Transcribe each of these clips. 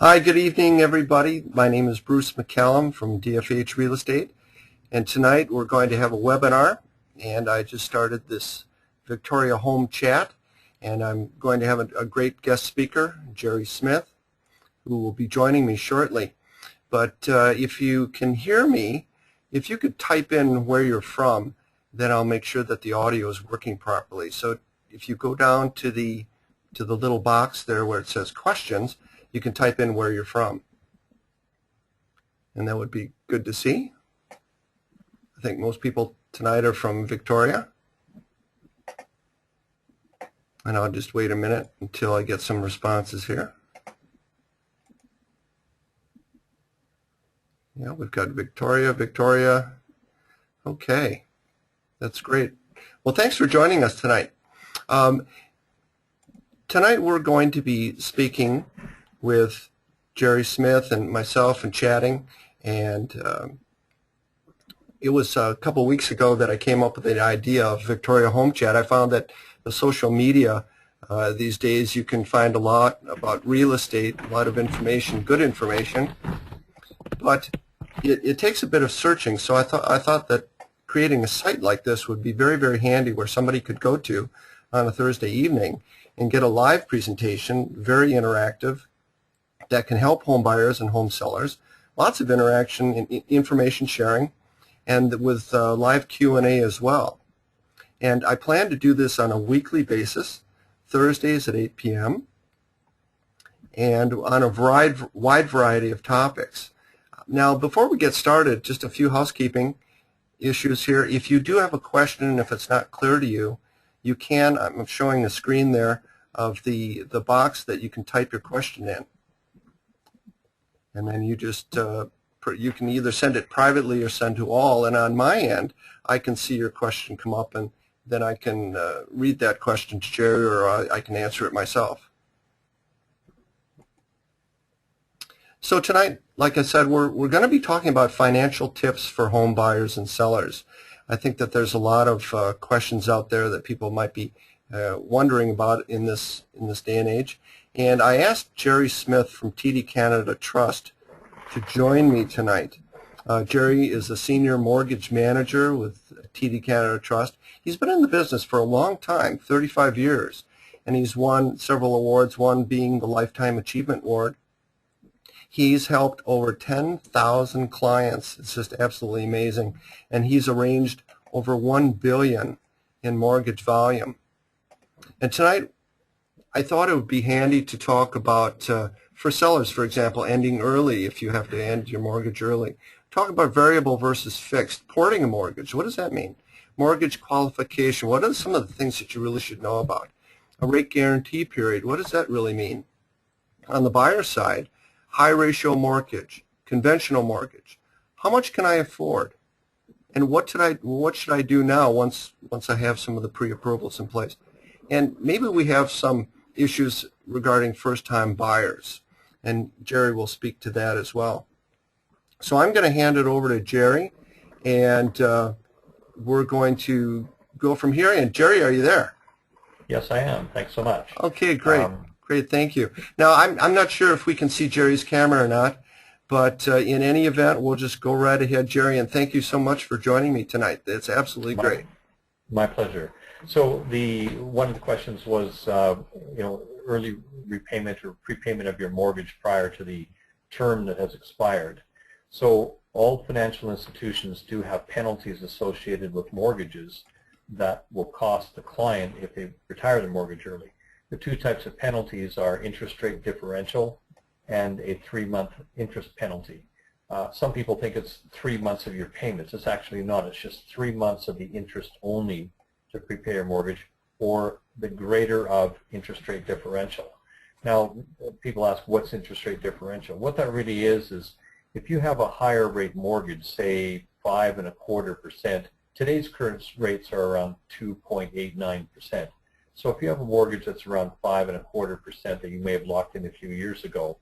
Hi, good evening, everybody. My name is Bruce McCallum from DFH Real Estate, and tonight we're going to have a webinar, and I just started this Victoria Home Chat, and I'm going to have a great guest speaker, Jerry Smith, who will be joining me shortly. But if you can hear me, if you could type in where you're from, then I'll make sure that the audio is working properly. So if you go down to the little box there where it says questions, you can type in where you're from. And that would be good to see. I think most people tonight are from Victoria. And I'll just wait a minute until I get some responses here. Yeah, we've got Victoria. Okay, that's great. Well, thanks for joining us tonight. Tonight we're going to be speaking with Jerry Smith and myself and chatting, and it was a couple weeks ago that I came up with the idea of Victoria Home Chat. I found that the social media these days you can find a lot about real estate, a lot of information, good information, but it takes a bit of searching. So I thought that creating a site like this would be very, very handy, where somebody could go to on a Thursday evening and get a live presentation, very interactive, that can help home buyers and home sellers. Lots of interaction and information sharing, and with live Q&A as well. And I plan to do this on a weekly basis, Thursdays at 8 p.m., and on a wide variety of topics. Now, before we get started, just a few housekeeping issues here. If you do have a question, and if it's not clear to you, you can, I'm showing the screen there of the box that you can type your question in. And then you just, you can either send it privately or send to all, and on my end, I can see your question come up, and then I can read that question to Jerry, or I can answer it myself. So tonight, like I said, we're going to be talking about financial tips for home buyers and sellers. I think that there's a lot of questions out there that people might be wondering about in this day and age. And I asked Jerry Smith from TD Canada Trust to join me tonight. Jerry is a senior mortgage manager with TD Canada Trust. He's been in the business for a long time, 35 years, and he's won several awards, one being the Lifetime Achievement Award. He's helped over 10,000 clients. It's just absolutely amazing. And he's arranged over $1 billion in mortgage volume. And tonight, I thought it would be handy to talk about, for sellers, for example, ending early if you have to end your mortgage early. Talk about variable versus fixed. Porting a mortgage, what does that mean? Mortgage qualification, what are some of the things that you really should know about? A rate guarantee period, what does that really mean? On the buyer side, high ratio mortgage, conventional mortgage. How much can I afford? And what should I do now once I have some of the pre-approvals in place? And maybe we have some issues regarding first-time buyers, and Jerry will speak to that as well. So I'm going to hand it over to Jerry, and we're going to go from here. And Jerry, are you there? Yes, I am. Thanks so much. Okay, great. Great, thank you. Now, I'm not sure if we can see Jerry's camera or not, but in any event, we'll just go right ahead, Jerry, and thank you so much for joining me tonight. It's absolutely great. My pleasure. So one of the questions was, early repayment or prepayment of your mortgage prior to the term that has expired. So all financial institutions do have penalties associated with mortgages that will cost the client if they retire their mortgage early. The two types of penalties are interest rate differential and a 3-month interest penalty. Some people think it's 3 months of your payments. It's actually not. It's just 3 months of the interest only to prepay your mortgage, or the greater of interest rate differential. Now, people ask, what's interest rate differential? What that really is if you have a higher rate mortgage, say 5.25%, today's current rates are around 2.89%. So if you have a mortgage that's around 5.25% that you may have locked in a few years ago,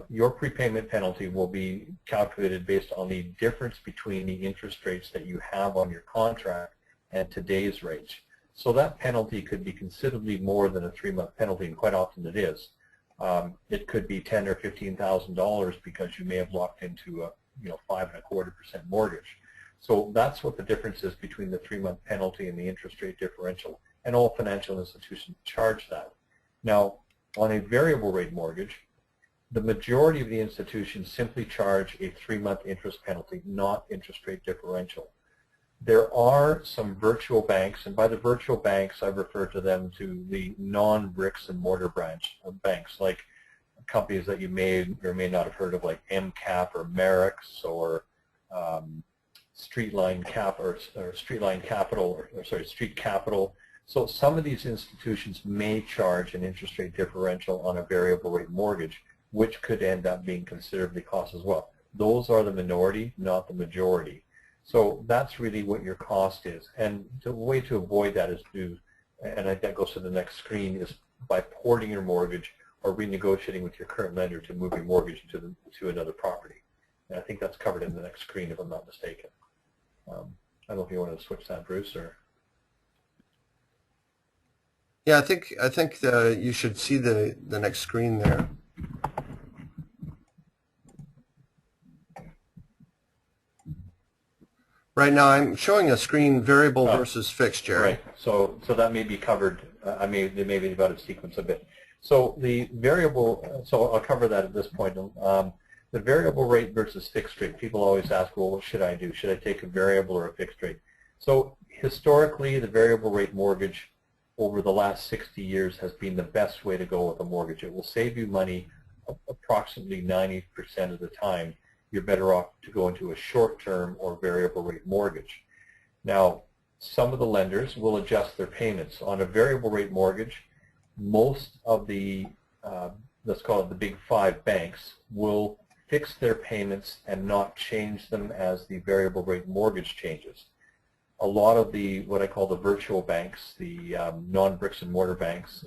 your prepayment penalty will be calculated based on the difference between the interest rates that you have on your contract and today's rates. So that penalty could be considerably more than a 3-month penalty, and quite often it is. It could be $10,000 or $15,000 because you may have locked into a 5.25% mortgage. So that's what the difference is between the 3-month penalty and the interest rate differential, and all financial institutions charge that. Now, on a variable rate mortgage, the majority of the institutions simply charge a 3-month interest penalty, not interest rate differential. There are some virtual banks, and by the virtual banks I refer to them to the non-bricks and mortar branch banks, like companies that you may or may not have heard of, like MCAP or Merix or Streetline Street Capital. So some of these institutions may charge an interest rate differential on a variable rate mortgage, which could end up being considerably cost as well. Those are the minority, not the majority. So that's really what your cost is. And the way to avoid that is and that goes to the next screen, is by porting your mortgage or renegotiating with your current lender to move your mortgage to another property. And I think that's covered in the next screen, if I'm not mistaken. I don't know if you want to switch that, Bruce, or... Yeah, I think you should see the next screen there. Right now, I'm showing a screen variable versus fixed, Jerry. Right. So that may be covered. They may be about to sequence a bit. So the variable. So I'll cover that at this point. The variable rate versus fixed rate. People always ask, well, what should I do? Should I take a variable or a fixed rate? So historically, the variable rate mortgage over the last 60 years has been the best way to go with a mortgage. It will save you money approximately 90% of the time. You're better off to go into a short-term or variable rate mortgage. Now, some of the lenders will adjust their payments. On a variable rate mortgage, most of the, let's call it the big 5 banks, will fix their payments and not change them as the variable rate mortgage changes. A lot of the, what I call the virtual banks, the non-bricks and mortar banks,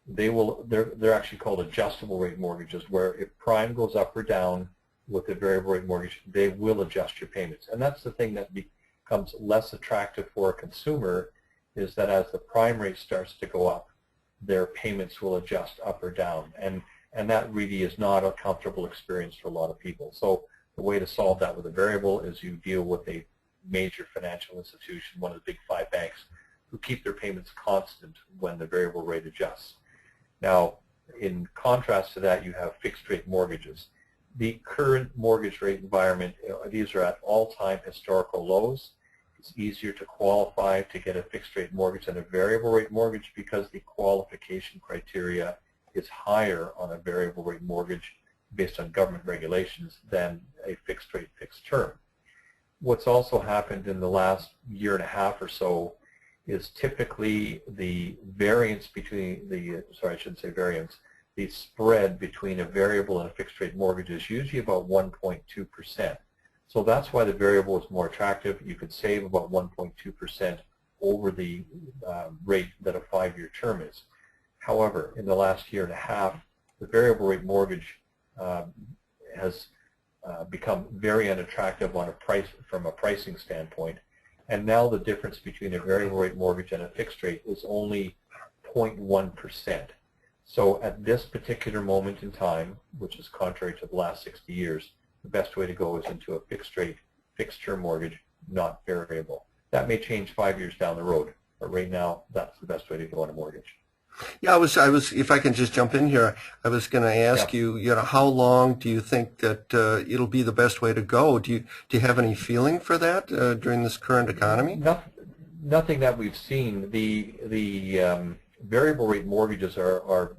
they're actually called adjustable rate mortgages, where if prime goes up or down with a variable rate mortgage, they will adjust your payments. And that's the thing that becomes less attractive for a consumer, is that as the prime rate starts to go up, their payments will adjust up or down. And that really is not a comfortable experience for a lot of people. So the way to solve that with a variable is you deal with a major financial institution, one of the big 5 banks, who keep their payments constant when the variable rate adjusts. Now, in contrast to that, you have fixed rate mortgages. The current mortgage rate environment, these are at all-time historical lows. It's easier to qualify to get a fixed rate mortgage than a variable rate mortgage because the qualification criteria is higher on a variable rate mortgage based on government regulations than a fixed rate fixed term. What's also happened in the last year and a half or so is typically the variance between the, sorry, I shouldn't say variance, the spread between a variable and a fixed rate mortgage is usually about 1.2%. So that's why the variable is more attractive. You could save about 1.2% over the rate that a 5-year term is. However, in the last year and a half, the variable rate mortgage has become very unattractive on from a pricing standpoint. And now the difference between a variable rate mortgage and a fixed rate is only 0.1%. So at this particular moment in time, which is contrary to the last 60 years, the best way to go is into a fixed rate, fixed term mortgage, not variable. That may change 5 years down the road, but right now that's the best way to go on a mortgage. Yeah, I was. If I can just jump in here, I was going to ask you, how long do you think that it'll be the best way to go? Do you have any feeling for that during this current economy? Nothing that we've seen. The variable rate mortgages are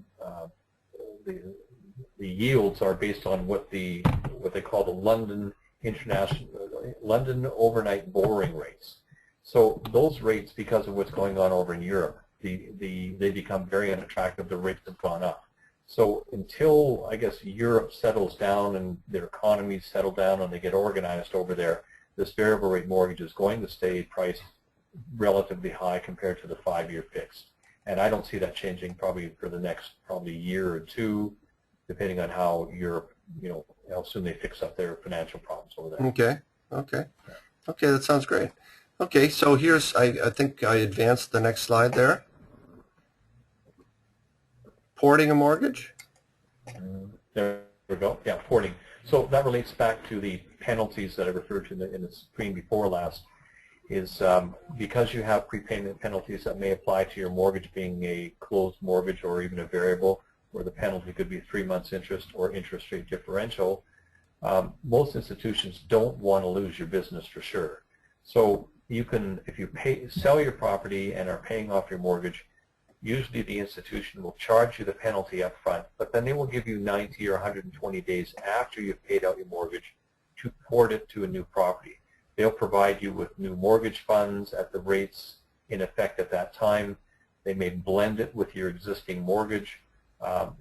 the yields are based on what they call the London overnight borrowing rates. So those rates, because of what's going on over in Europe, they become very unattractive. The rates have gone up. So until, I guess, Europe settles down and their economies settle down and they get organized over there, this variable rate mortgage is going to stay priced relatively high compared to the 5-year fixed. And I don't see that changing probably for the next year or two, depending on how Europe, how soon they fix up their financial problems over there. Okay, that sounds great. Okay, so here's, I think I advanced the next slide there. Porting a mortgage? There we go. Yeah, porting. So that relates back to the penalties that I referred to in the screen before last. Is because you have prepayment penalties that may apply to your mortgage being a closed mortgage or even a variable, where the penalty could be 3 months interest or interest rate differential. Most institutions don't want to lose your business for sure. So you can, if you sell your property and are paying off your mortgage, usually the institution will charge you the penalty up front, but then they will give you 90 or 120 days after you've paid out your mortgage to port it to a new property. They'll provide you with new mortgage funds at the rates in effect at that time. They may blend it with your existing mortgage.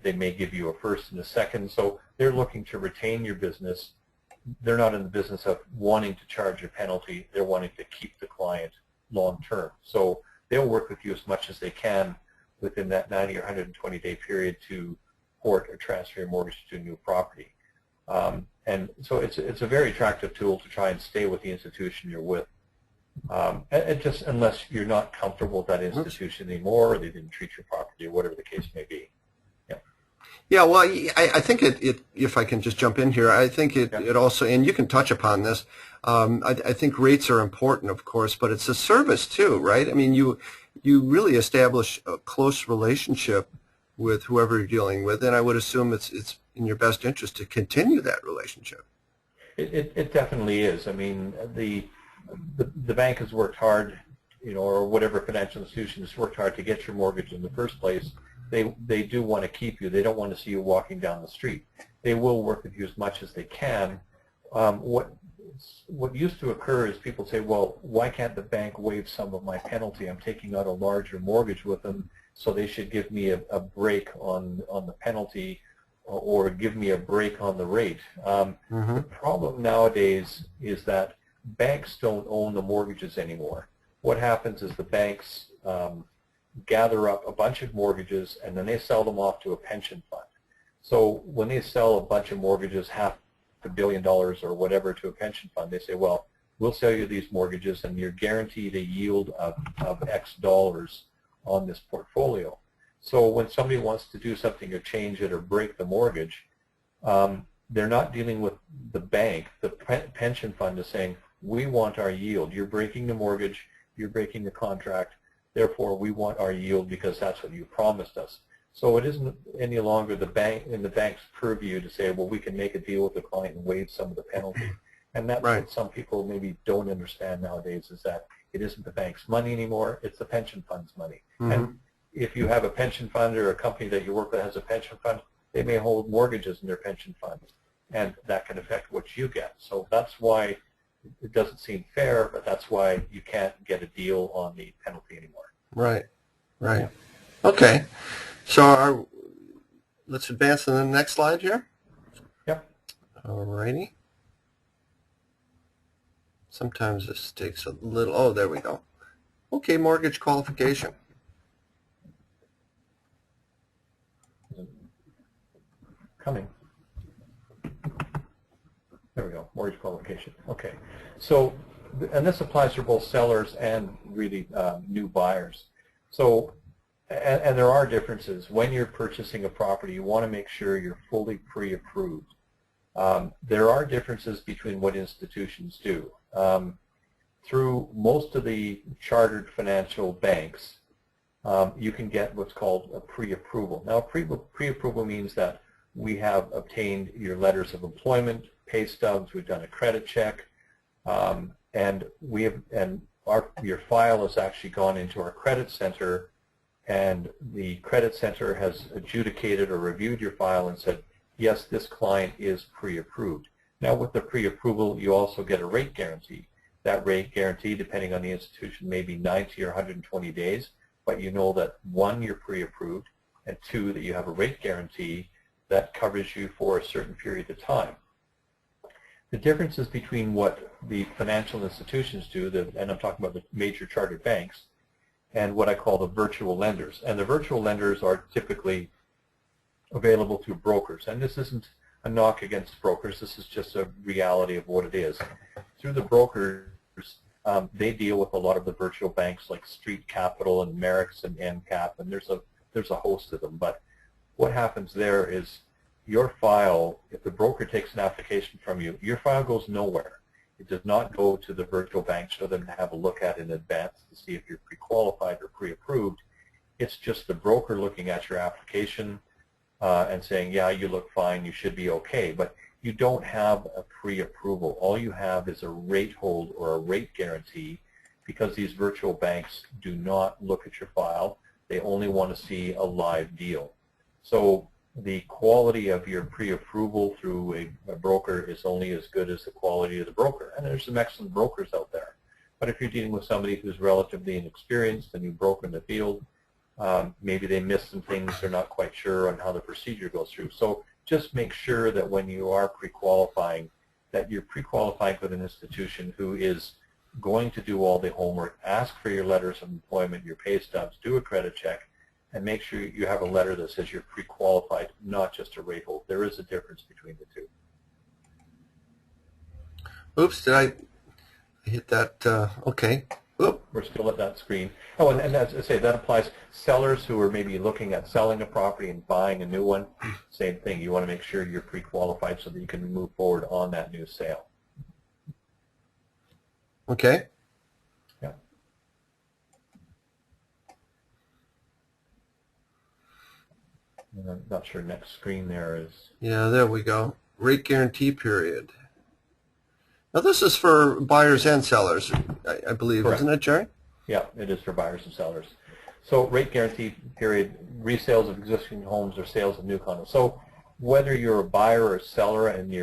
They may give you a first and a second. So they're looking to retain your business. They're not in the business of wanting to charge a penalty. They're wanting to keep the client long term. So they'll work with you as much as they can within that 90 or 120 day period to port or transfer your mortgage to a new property. And so it's a very attractive tool to try and stay with the institution you're with. And just unless you're not comfortable with that institution anymore, or they didn't treat your property, or whatever the case may be. Yeah. Yeah. Well, I think if I can just jump in here, I think it also, and you can touch upon this. I think rates are important, of course, but it's a service too, right? I mean, you really establish a close relationship with whoever you're dealing with, and I would assume it's in your best interest to continue that relationship. It definitely is. I mean, the bank has worked hard, or whatever financial institution has worked hard to get your mortgage in the first place. They do want to keep you. They don't want to see you walking down the street. They will work with you as much as they can. What used to occur is people say, well, why can't the bank waive some of my penalty? I'm taking out a larger mortgage with them, so they should give me a break on the penalty, or give me a break on the rate. The problem nowadays is that banks don't own the mortgages anymore. What happens is the banks gather up a bunch of mortgages and then they sell them off to a pension fund. So when they sell a bunch of mortgages, $500 million or whatever, to a pension fund, they say, well, we'll sell you these mortgages and you're guaranteed a yield of X dollars on this portfolio. So when somebody wants to do something or change it or break the mortgage, they're not dealing with the bank. The pension fund is saying, we want our yield. You're breaking the mortgage, you're breaking the contract, therefore we want our yield because that's what you promised us. So it isn't any longer the bank's purview to say, well, we can make a deal with the client and waive some of the penalty. And that's what some people maybe don't understand nowadays, is that it isn't the bank's money anymore, it's the pension fund's money. And if you have a pension fund or a company that you work with has a pension fund, they may hold mortgages in their pension fund, and that can affect what you get. So that's why it doesn't seem fair, but that's why you can't get a deal on the penalty anymore. Right. Yeah. Okay. So let's advance to the next slide here. Yep. All righty. Sometimes this takes a little, oh, there we go. Okay, mortgage qualification. Coming. There we go, mortgage qualification. Okay. So, and this applies for both sellers and really new buyers. So, and there are differences. When you're purchasing a property, you want to make sure you're fully pre-approved. There are differences between what institutions do. Through most of the chartered financial banks, you can get what's called a pre-approval. Now, pre-approval means that we have obtained your letters of employment, pay stubs, we've done a credit check, and your file has actually gone into our credit center, and the credit center has adjudicated or reviewed your file and said, yes, this client is pre-approved. Now, with the pre-approval, you also get a rate guarantee. That rate guarantee, depending on the institution, may be 90 or 120 days, but you know that, one, you're pre-approved, and two, that you have a rate guarantee that covers you for a certain period of time. The differences between what the financial institutions do, and I'm talking about the major chartered banks, and what I call the virtual lenders. And the virtual lenders are typically available through brokers. And this isn't a knock against brokers, this is just a reality of what it is. Through the brokers, they deal with a lot of the virtual banks like Street Capital and Merix and MCAP, and there's a host of them. But what happens there is your file, if the broker takes an application from you, your file goes nowhere. It does not go to the virtual bank for them to have a look at in advance to see if you're pre-qualified or pre-approved. It's just the broker looking at your application and saying, yeah, you look fine, you should be okay. But you don't have a pre-approval. All you have is a rate hold or a rate guarantee, because these virtual banks do not look at your file. They only want to see a live deal. So the quality of your pre-approval through a broker is only as good as the quality of the broker. And there's some excellent brokers out there. But if you're dealing with somebody who's relatively inexperienced, a new broker in the field, maybe they missed some things, they're not quite sure on how the procedure goes through. So just make sure that when you are pre-qualifying, that you're pre-qualifying with an institution who is going to do all the homework, ask for your letters of employment, your pay stubs, do a credit check, and make sure you have a letter that says you're pre-qualified, not just a rate hold. There is a difference between the two. Oops, did I hit that? Okay. Oop. We're still at that screen. Oh, and as I say, that applies sellers who are maybe looking at selling a property and buying a new one. Same thing. You want to make sure you're pre-qualified so that you can move forward on that new sale. Okay. Yeah. I'm not sure next screen there is. Yeah, there we go. Rate guarantee period. Now this is for buyers and sellers, I believe, Correct. Isn't it, Jerry? Yeah, it is for buyers and sellers. So rate guarantee period, resales of existing homes or sales of new condos. So whether you're a buyer or a seller, and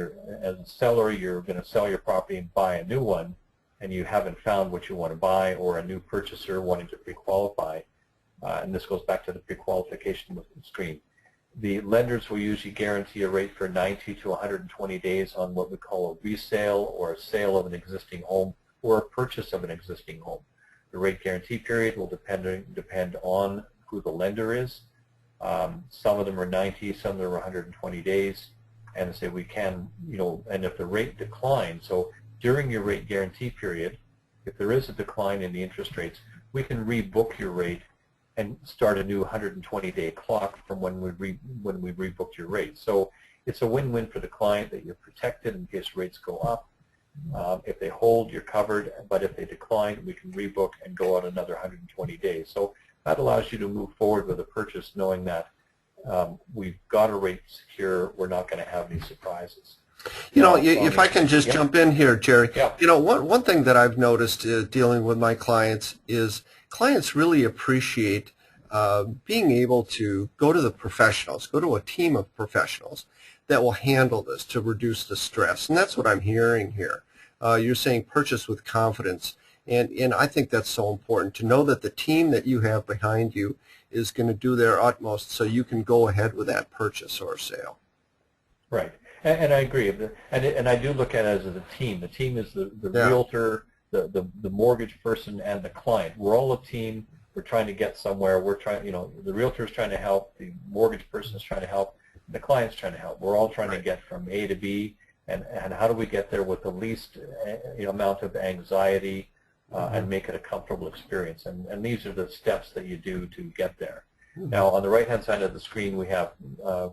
as a seller you're going to sell your property and buy a new one, and you haven't found what you want to buy, or a new purchaser wanting to pre-qualify, and this goes back to the pre-qualification screen. The lenders will usually guarantee a rate for 90 to 120 days on what we call a resale or a sale of an existing home or a purchase of an existing home. The rate guarantee period will depend on who the lender is. Some of them are 90, some of them are 120 days, and say we can, and if the rate declines, so during your rate guarantee period, if there is a decline in the interest rates, we can rebook your rate and start a new 120-day clock from when we rebooked your rate. So it's a win-win for the client that you're protected in case rates go up. If they hold, you're covered, but if they decline, we can rebook and go out another 120 days. So that allows you to move forward with a purchase knowing that we've got a rate secure, we're not going to have any surprises. If I can just jump in here, Jerry, yeah. One thing that I've noticed dealing with my clients is clients really appreciate being able to go to the professionals, go to a team of professionals that will handle this to reduce the stress. And that's what I'm hearing here. You're saying purchase with confidence. And I think that's so important to know that the team that you have behind you is going to do their utmost so you can go ahead with that purchase or sale. Right. And I agree. And I do look at it as a team. The team is the realtor, the mortgage person, and the client. We're all a team. We're trying to get somewhere. We're trying, the realtor is trying to help. The mortgage person is trying to help. The client's trying to help. We're all trying to get from A to B. And how do we get there with the least amount of anxiety and make it a comfortable experience? And these are the steps that you do to get there. Now, on the right-hand side of the screen, we have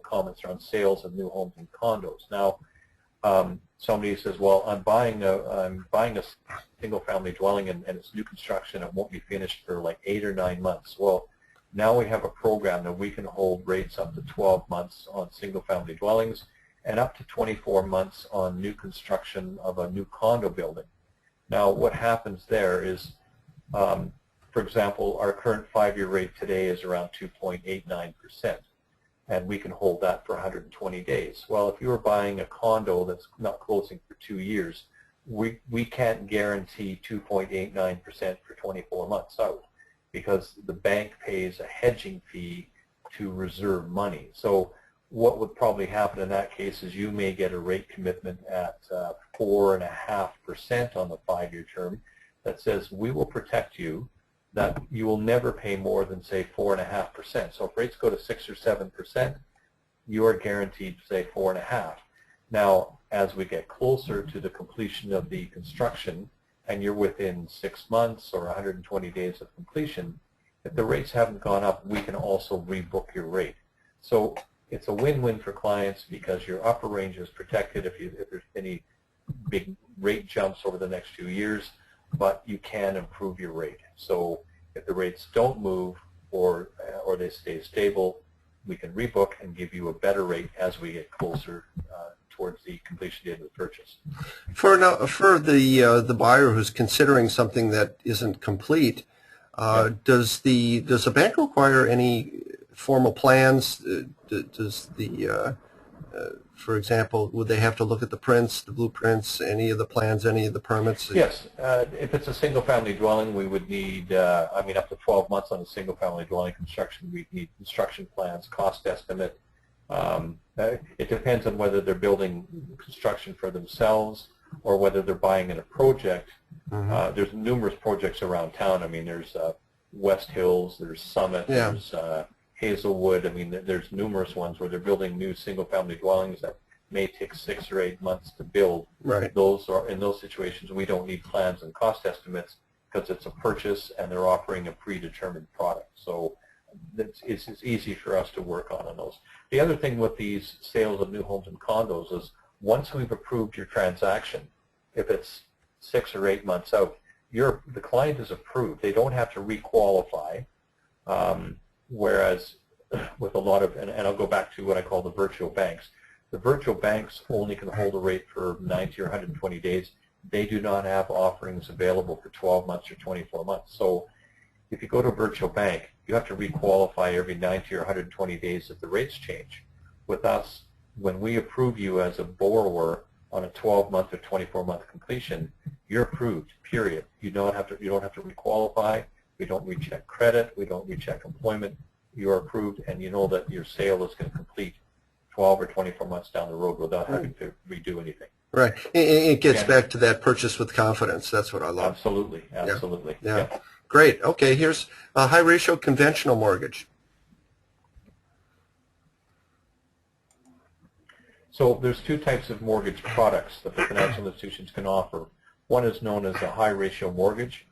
comments around sales of new homes and condos. Now, somebody says, well, I'm buying a single-family dwelling and it's new construction. It won't be finished for like 8 or 9 months. Well, now we have a program that we can hold rates up to 12 months on single-family dwellings and up to 24 months on new construction of a new condo building. Now, what happens there is, for example, our current 5-year rate today is around 2.89%, and we can hold that for 120 days. Well, if you were buying a condo that's not closing for 2 years, we can't guarantee 2.89% for 24 months out because the bank pays a hedging fee to reserve money. So what would probably happen in that case is you may get a rate commitment at 4.5% on the 5-year term that says we will protect you, that you will never pay more than, say, 4.5%. So if rates go to 6 or 7%, you are guaranteed, say, 4.5%. Now, as we get closer to the completion of the construction, and you're within 6 months or 120 days of completion, if the rates haven't gone up, we can also rebook your rate. So it's a win-win for clients because your upper range is protected if there's any big rate jumps over the next few years, but you can improve your rate. So if the rates don't move or they stay stable, we can rebook and give you a better rate as we get closer towards the completion date of the purchase. For the buyer who's considering something that isn't complete, does the bank require any formal plans? For example, would they have to look at the prints, the blueprints, any of the plans, any of the permits? Yes. If it's a single-family dwelling, we would need, up to 12 months on a single-family dwelling construction. We'd need construction plans, cost estimate. It depends on whether they're building construction for themselves or whether they're buying in a project. There's numerous projects around town. I mean, there's West Hills, there's Summit, there's Hazelwood. I mean, there's numerous ones where they're building new single-family dwellings that may take 6 or 8 months to build. Right. In those situations, we don't need plans and cost estimates because it's a purchase and they're offering a predetermined product. So it's easy for us to work on those. The other thing with these sales of new homes and condos is once we've approved your transaction, if it's 6 or 8 months out, the client is approved. They don't have to requalify. Whereas with a lot of, and I'll go back to what I call the virtual banks. The virtual banks only can hold a rate for 90 or 120 days. They do not have offerings available for 12 months or 24 months. So if you go to a virtual bank, you have to requalify every 90 or 120 days if the rates change. With us, when we approve you as a borrower on a 12-month or 24-month completion, you're approved, period. You don't have to requalify. We don't recheck credit. We don't recheck employment. You're approved, and you know that your sale is going to complete 12 or 24 months down the road without having to redo anything. Right. It gets back to that purchase with confidence. That's what I love. Absolutely. Absolutely. Yeah. Great. Okay, here's a high ratio conventional mortgage. So there's two types of mortgage products that the financial institutions can offer. One is known as a high ratio mortgage.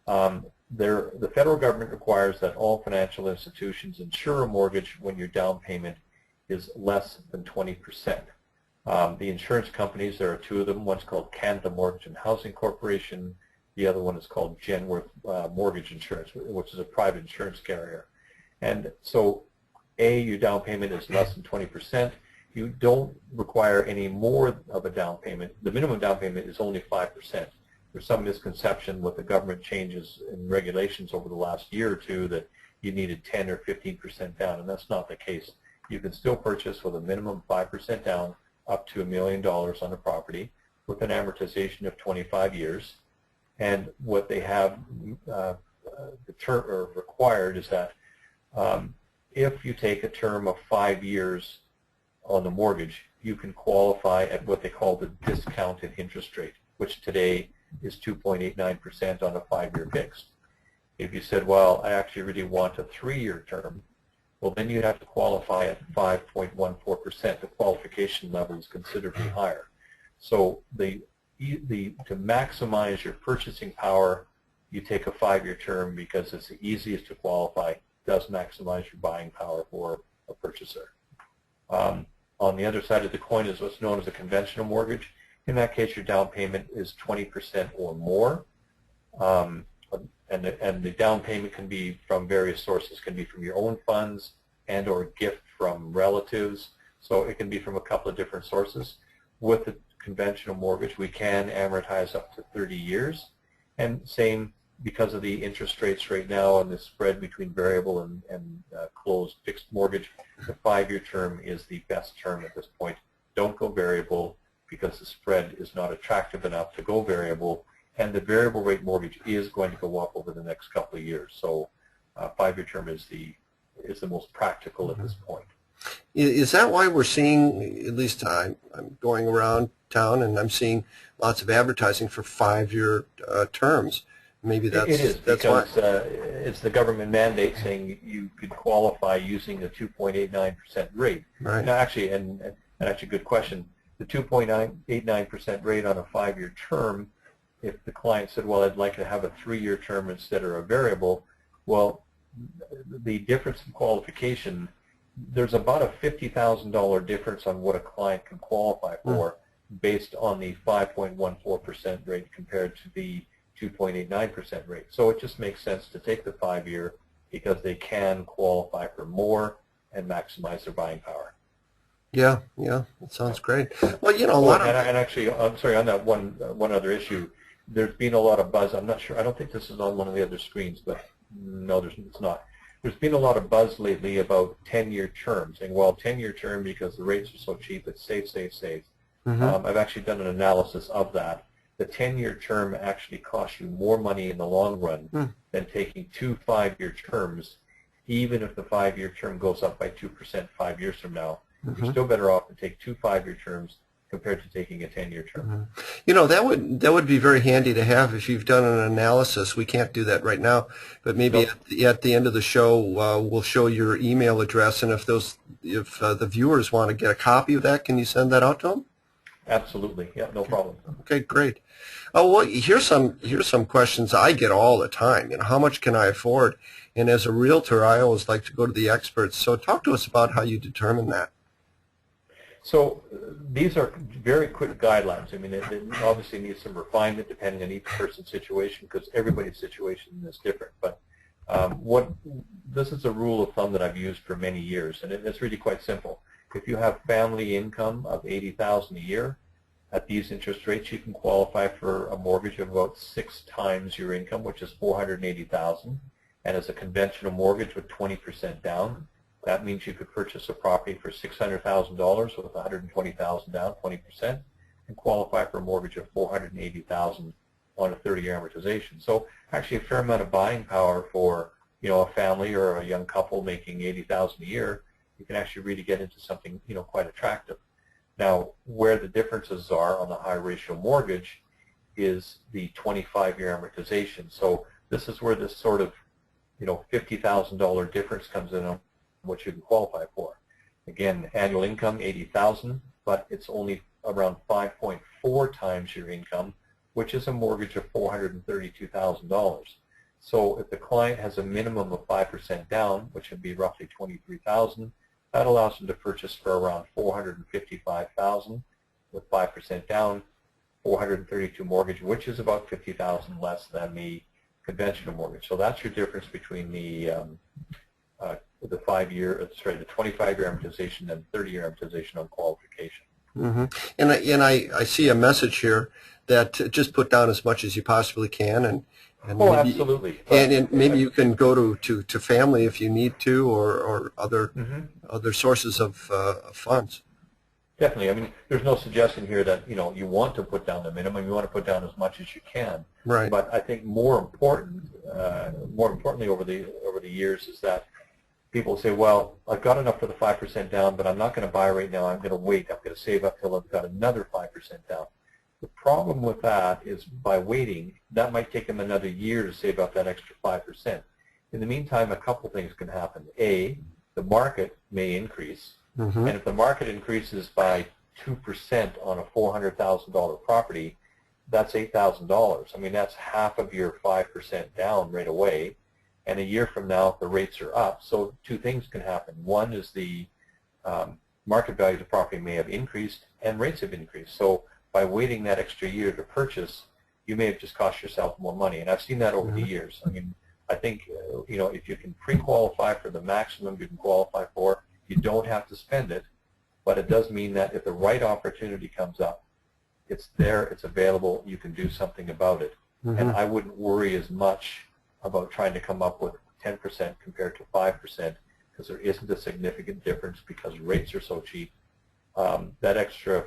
The federal government requires that all financial institutions insure a mortgage when your down payment is less than 20%. The insurance companies, there are two of them. One's called Canada Mortgage and Housing Corporation. The other one is called Genworth Mortgage Insurance, which is a private insurance carrier. And so, your down payment is less than 20%. You don't require any more of a down payment. The minimum down payment is only 5%. There's some misconception with the government changes and regulations over the last year or two that you needed 10 or 15% down, and that's not the case. You can still purchase with a minimum 5% down up to $1 million on a property with an amortization of 25 years. And what they have required is that if you take a term of 5 years on the mortgage, you can qualify at what they call the discounted interest rate, which today is 2.89% on a 5-year fixed. If you said, well, I actually really want a 3-year term, well, then you'd have to qualify at 5.14%. The qualification level is considerably higher. So to maximize your purchasing power, you take a 5-year term because it's the easiest to qualify, does maximize your buying power for a purchaser. On the other side of the coin is what's known as a conventional mortgage. In that case, your down payment is 20% or more. And the down payment can be from various sources. It can be from your own funds and or gift from relatives. So it can be from a couple of different sources. With the conventional mortgage, we can amortize up to 30 years. And same, because of the interest rates right now and the spread between variable and closed fixed mortgage, the 5-year term is the best term at this point. Don't go variable because the spread is not attractive enough to go variable. And the variable rate mortgage is going to go up over the next couple of years. So 5-year term is the most practical at this point. Is that why we're seeing, at least I'm going around town and I'm seeing lots of advertising for 5-year terms? Maybe that's it is that's because why. It's the government mandate saying you could qualify using the 2.89% rate. Right. Now, actually, and actually, good question. The 2.89% rate on a 5-year term, if the client said, well, I'd like to have a 3-year term instead of a variable, well, the difference in qualification there's about a $50,000 difference on what a client can qualify for based on the 5.14% rate compared to the 2.89% rate. So it just makes sense to take the 5-year because they can qualify for more and maximize their buying power. Yeah, yeah, that sounds great. Well, you know, a Oh, lot of and actually, I'm sorry, on that one other issue, there's been a lot of buzz. I'm not sure. I don't think this is on one of the other screens, but no, it's not. There's been a lot of buzz lately about 10-year terms, and well, 10-year term because the rates are so cheap, it's safe, safe, safe. I've actually done an analysis of that. The 10-year term actually costs you more money in the long run than taking 2 5-year terms, even if the 5-year term goes up by 2% 5 years from now. You're still better off to take 2 5-year terms compared to taking a 10-year term. You know, that would be very handy to have if you've done an analysis. We can't do that right now, but maybe at the end of the show, we'll show your email address, and if the viewers want to get a copy of that, can you send that out to them? Absolutely, yeah, no problem. Okay, great. Oh, well, here's some questions I get all the time. You know, how much can I afford? And as a realtor, I always like to go to the experts. So talk to us about how you determine that. So these are very quick guidelines. I mean, it obviously needs some refinement depending on each person's situation because everybody's situation is different. But this is a rule of thumb that I've used for many years, and it's really quite simple. If you have family income of $80,000 a year, at these interest rates, you can qualify for a mortgage of about 6 times your income, which is $480,000. And as a conventional mortgage with 20% down, that means you could purchase a property for $600,000 with $120,000 down, 20%, and qualify for a mortgage of $480,000 on a 30-year amortization. So actually a fair amount of buying power for, you know, a family or a young couple making $80,000 a year. You can actually really get into something, you know, quite attractive. Now, where the differences are on the high ratio mortgage is the 25-year amortization. So this is where this sort of, you know, $50,000 difference comes in on what you can qualify for. Again, annual income $80,000, but it's only around 5.4 times your income, which is a mortgage of $432,000. So if the client has a minimum of 5% down, which would be roughly $23,000, that allows them to purchase for around $455,000 with 5% down, 432 mortgage, which is about $50,000 less than the conventional mortgage. So that's your difference between the 25-year amortization and 30-year amortization on qualification. And I see a message here that just put down as much as you possibly can, and oh, maybe, absolutely. and maybe you can go to family if you need to, or other other sources of funds. Definitely. I mean, there's no suggestion here that, you know, you want to put down the minimum. You want to put down as much as you can. Right. But I think more importantly over the years is that people say, well, I've got enough for the 5% down, but I'm not going to buy right now. I'm going to wait. I'm going to save up till I've got another 5% down. The problem with that is by waiting, that might take them another year to save up that extra 5%. In the meantime, a couple things can happen. A, the market may increase. And if the market increases by 2% on a $400,000 property, that's $8,000. I mean, that's half of your 5% down right away. And a year from now, the rates are up. So two things can happen. One is the market value of the property may have increased and rates have increased. So by waiting that extra year to purchase, you may have just cost yourself more money. And I've seen that over the years. I mean, I think, you know, if you can pre-qualify for the maximum you can qualify for, you don't have to spend it, but it does mean that if the right opportunity comes up, it's there, it's available, you can do something about it. And I wouldn't worry as much about trying to come up with 10% compared to 5% because there isn't a significant difference because rates are so cheap. That extra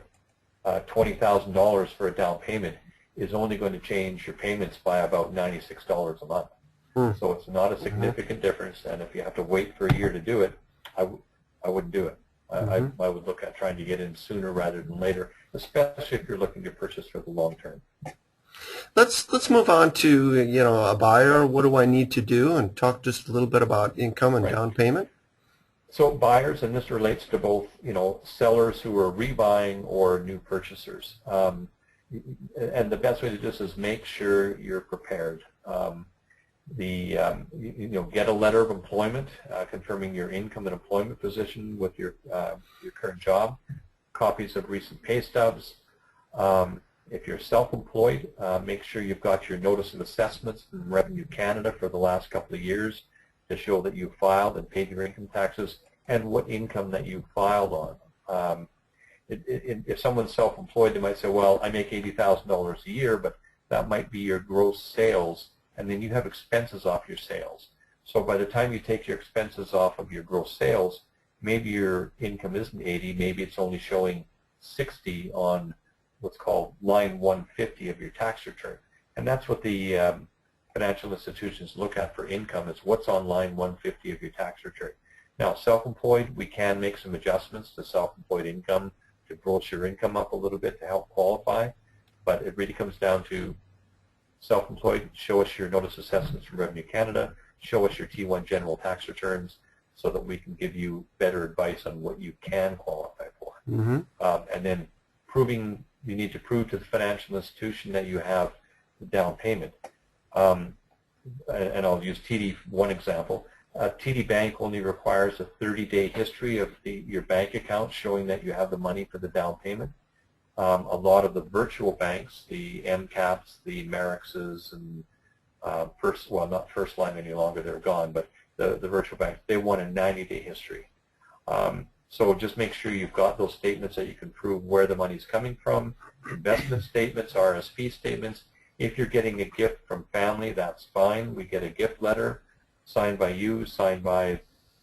$20,000 for a down payment is only going to change your payments by about $96 a month. So it's not a significant difference, and if you have to wait for a year to do it, I wouldn't do it. I would look at trying to get in sooner rather than later, especially if you're looking to purchase for the long term. Let's move on to, you know, a buyer. What do I need to do? And talk just a little bit about income and down payment. So buyers, and this relates to both, you know, sellers who are rebuying or new purchasers. And the best way to do this is make sure you're prepared. Get a letter of employment confirming your income and employment position with your current job, copies of recent pay stubs. If you're self-employed, make sure you've got your notice of assessments from Revenue Canada for the last couple of years to show that you filed and paid your income taxes and what income that you filed on. If someone's self-employed, they might say, well, I make $80,000 a year, but that might be your gross sales, and then you have expenses off your sales. So by the time you take your expenses off of your gross sales, maybe your income isn't 80, maybe it's only showing 60 on what's called line 150 of your tax return. And that's what the financial institutions look at for income, is what's on line 150 of your tax return. Now, self-employed, we can make some adjustments to self-employed income to broach your income up a little bit to help qualify, but it really comes down to self-employed, show us your notice assessments from Revenue Canada, show us your T1 general tax returns so that we can give you better advice on what you can qualify for. Mm-hmm. And then you need to prove to the financial institution that you have the down payment. And I'll use TD one example. TD Bank only requires a 30-day history of your bank account showing that you have the money for the down payment. A lot of the virtual banks, the MCAPs, the Merixes, and not First Line any longer, they're gone, but the virtual banks, they want a 90-day history. So just make sure you've got those statements that you can prove where the money's coming from, investment statements, RSP statements. If you're getting a gift from family, that's fine. We get a gift letter signed by you, signed by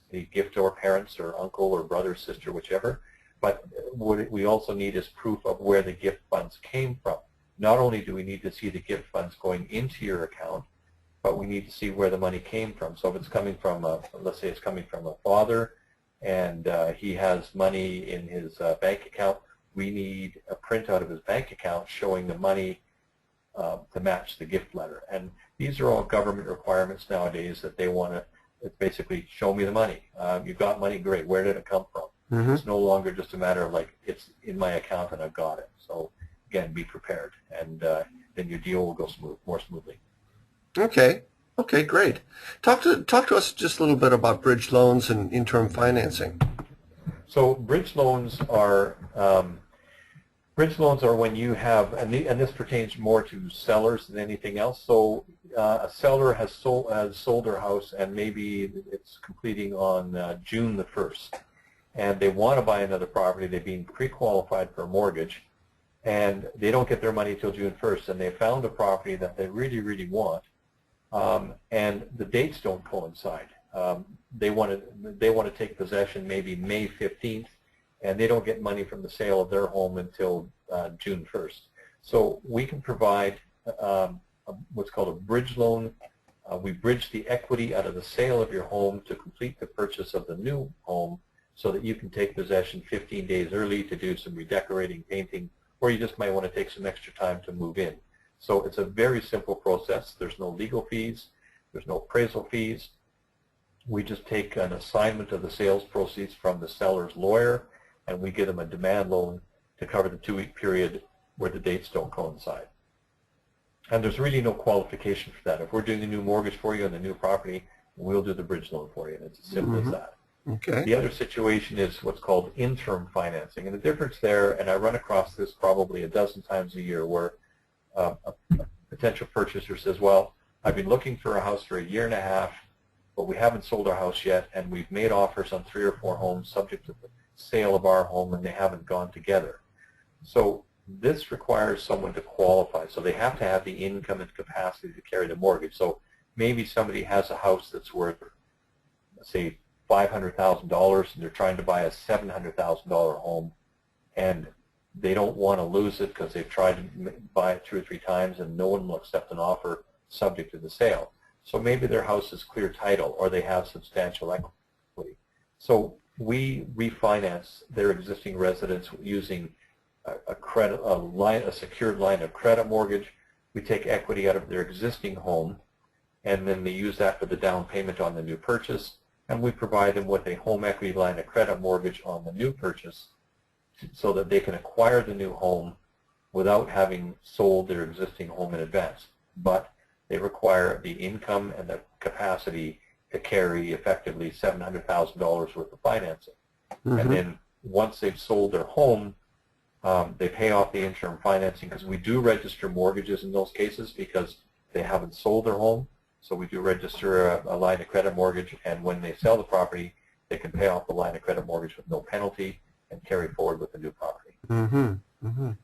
the giftor parents or uncle or brother, sister, whichever. But what we also need is proof of where the gift funds came from. Not only do we need to see the gift funds going into your account, but we need to see where the money came from. So if it's coming from, let's say it's coming from a father, and he has money in his bank account, we need a printout of his bank account showing the money to match the gift letter. And these are all government requirements nowadays that they want to basically show me the money. You've got money, great. Where did it come from? Mm-hmm. It's no longer just a matter of like, it's in my account and I've got it. So again, be prepared, and then your deal will go more smoothly. Okay. Okay, great. Talk to us just a little bit about bridge loans and interim financing. So bridge loans are when you have, and this pertains more to sellers than anything else. So a seller has sold their house, and maybe it's completing on June the 1st, and they want to buy another property. They're being pre-qualified for a mortgage, and they don't get their money till June 1st, and they found a property that they really, really want. And the dates don't coincide. They want to take possession maybe May 15th, and they don't get money from the sale of their home until June 1st. So we can provide what's called a bridge loan. We bridge the equity out of the sale of your home to complete the purchase of the new home, so that you can take possession 15 days early to do some redecorating, painting, or you just might want to take some extra time to move in. So it's a very simple process. There's no legal fees. There's no appraisal fees. We just take an assignment of the sales proceeds from the seller's lawyer, and we give them a demand loan to cover the 2-week period where the dates don't coincide. And there's really no qualification for that. If we're doing a new mortgage for you on the new property, we'll do the bridge loan for you, and it's as simple as that. Okay. The other situation is what's called interim financing, and the difference there, and I run across this probably a dozen times a year, where a potential purchaser says, well, I've been looking for a house for a year and a half, but we haven't sold our house yet, and we've made offers on 3 or 4 homes subject to the sale of our home, and they haven't gone together. So this requires someone to qualify. So they have to have the income and capacity to carry the mortgage. So maybe somebody has a house that's worth, let's say, $500,000, and they're trying to buy a $700,000 home, and they don't want to lose it because they've tried to buy it 2 or 3 times, and no one will accept an offer subject to the sale. So maybe their house is clear title, or they have substantial equity. So we refinance their existing residence using a secured line of credit mortgage. We take equity out of their existing home, and then they use that for the down payment on the new purchase, and we provide them with a home equity line of credit mortgage on the new purchase so that they can acquire the new home without having sold their existing home in advance. But they require the income and the capacity to carry effectively $700,000 worth of financing. And then once they've sold their home, they pay off the interim financing, because we do register mortgages in those cases because they haven't sold their home. So we do register a line of credit mortgage, and when they sell the property, they can pay off the line of credit mortgage with no penalty and carry forward with the new property.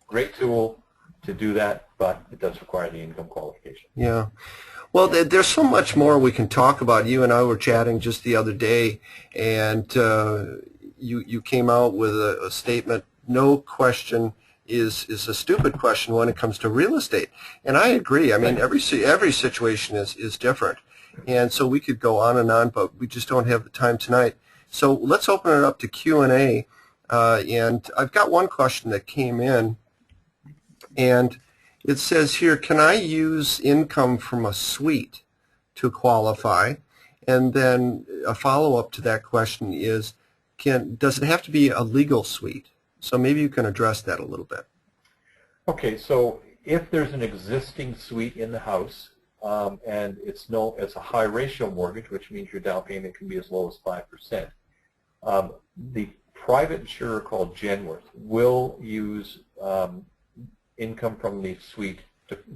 Great tool to do that, but it does require the income qualification. Yeah. Well, there's so much more we can talk about. You and I were chatting just the other day, and you came out with a statement, no question is a stupid question when it comes to real estate. And I agree. I mean, every situation is different. And so we could go on and on, but we just don't have the time tonight. So let's open it up to Q&A. And I've got one question that came in, and it says here, can I use income from a suite to qualify? And then a follow-up to that question is, does it have to be a legal suite? So maybe you can address that a little bit. Okay, so if there's an existing suite in the house, and it's a high ratio mortgage, which means your down payment can be as low as 5%, the private insurer called Genworth will use income from the suite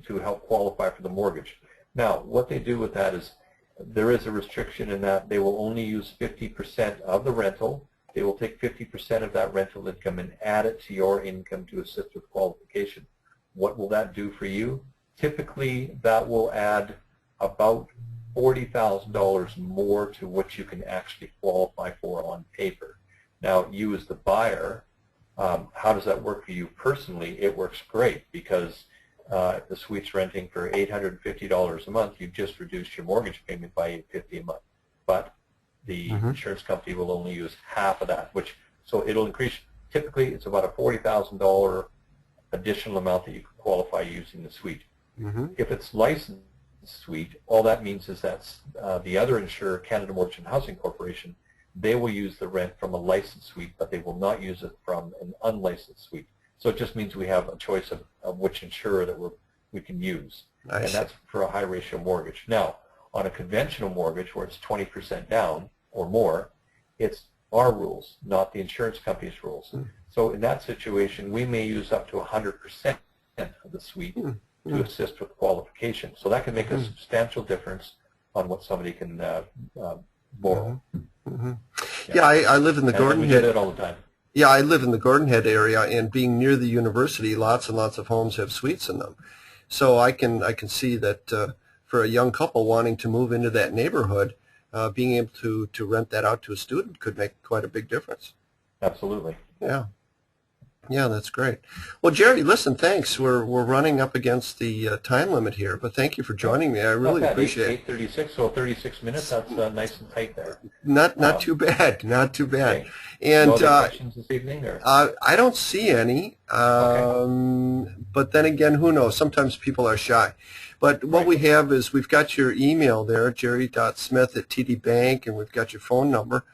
to help qualify for the mortgage. Now, what they do with that is there is a restriction in that they will only use 50% of the rental. They will take 50% of that rental income and add it to your income to assist with qualification. What will that do for you? Typically, that will add about $40,000 more to what you can actually qualify for on paper. Now, you as the buyer, how does that work for you personally? It works great, because if the suite's renting for $850 a month, you've just reduced your mortgage payment by $850 a month. But the insurance company will only use half of that, so it'll increase. Typically, it's about a $40,000 additional amount that you can qualify using the suite. If it's licensed suite, all that means is that the other insurer, Canada Mortgage and Housing Corporation, they will use the rent from a licensed suite, but they will not use it from an unlicensed suite. So it just means we have a choice of which insurer that we can use. And that's for a high ratio mortgage. Now, on a conventional mortgage where it's 20% down or more, it's our rules, not the insurance company's rules. So in that situation, we may use up to 100% of the suite to assist with qualification. So that can make a substantial difference on what somebody can borrow. Yeah, I live in the Gordon Head. We do that all the time. Yeah, I live in the Gordon Head area, and being near the university, lots and lots of homes have suites in them. So I can see that for a young couple wanting to move into that neighborhood, being able to rent that out to a student could make quite a big difference. Absolutely. Yeah. Yeah, that's great. Well, Jerry, listen, thanks. We're running up against the time limit here, but thank you for joining me. I really appreciate it. 8:36, so 36 minutes. That's nice and tight there. Not too bad. Not too bad. Okay. And no other questions this evening, or? I don't see any. But then again, who knows? Sometimes people are shy. But what we have is we've got your email there, jerry.smith@tdbank, and we've got your phone number.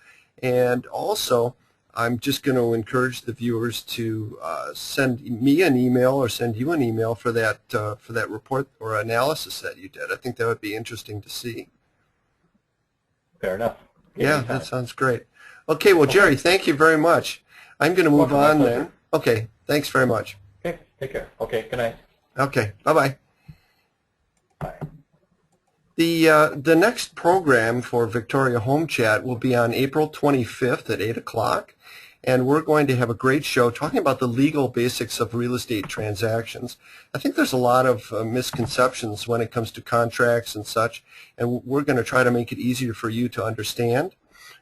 And also, I'm just going to encourage the viewers to send me an email or send you an email for that report or analysis that you did. I think that would be interesting to see. Fair enough. Yeah, that sounds great. Okay, well, Jerry, thank you very much. I'm going to move on then. Okay, thanks very much. Okay, take care. Okay, good night. Okay, bye-bye. Bye. The next program for Victoria Home Chat will be on April 25th at 8 o'clock, and we're going to have a great show talking about the legal basics of real estate transactions. I think there's a lot of misconceptions when it comes to contracts and such, and we're going to try to make it easier for you to understand.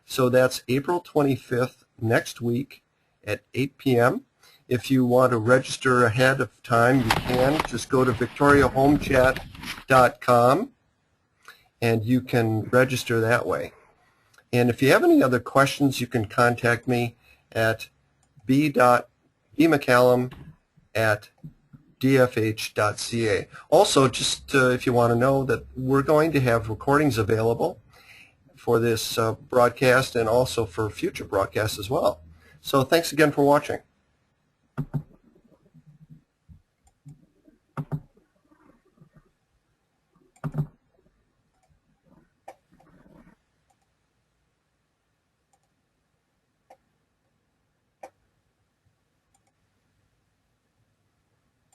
So that's April 25th next week at 8 p.m. If you want to register ahead of time, you can. Just go to victoriahomechat.com. and you can register that way. And if you have any other questions, you can contact me at b.mccallum@dfh.ca. Also, just if you want to know that we're going to have recordings available for this broadcast and also for future broadcasts as well. So thanks again for watching.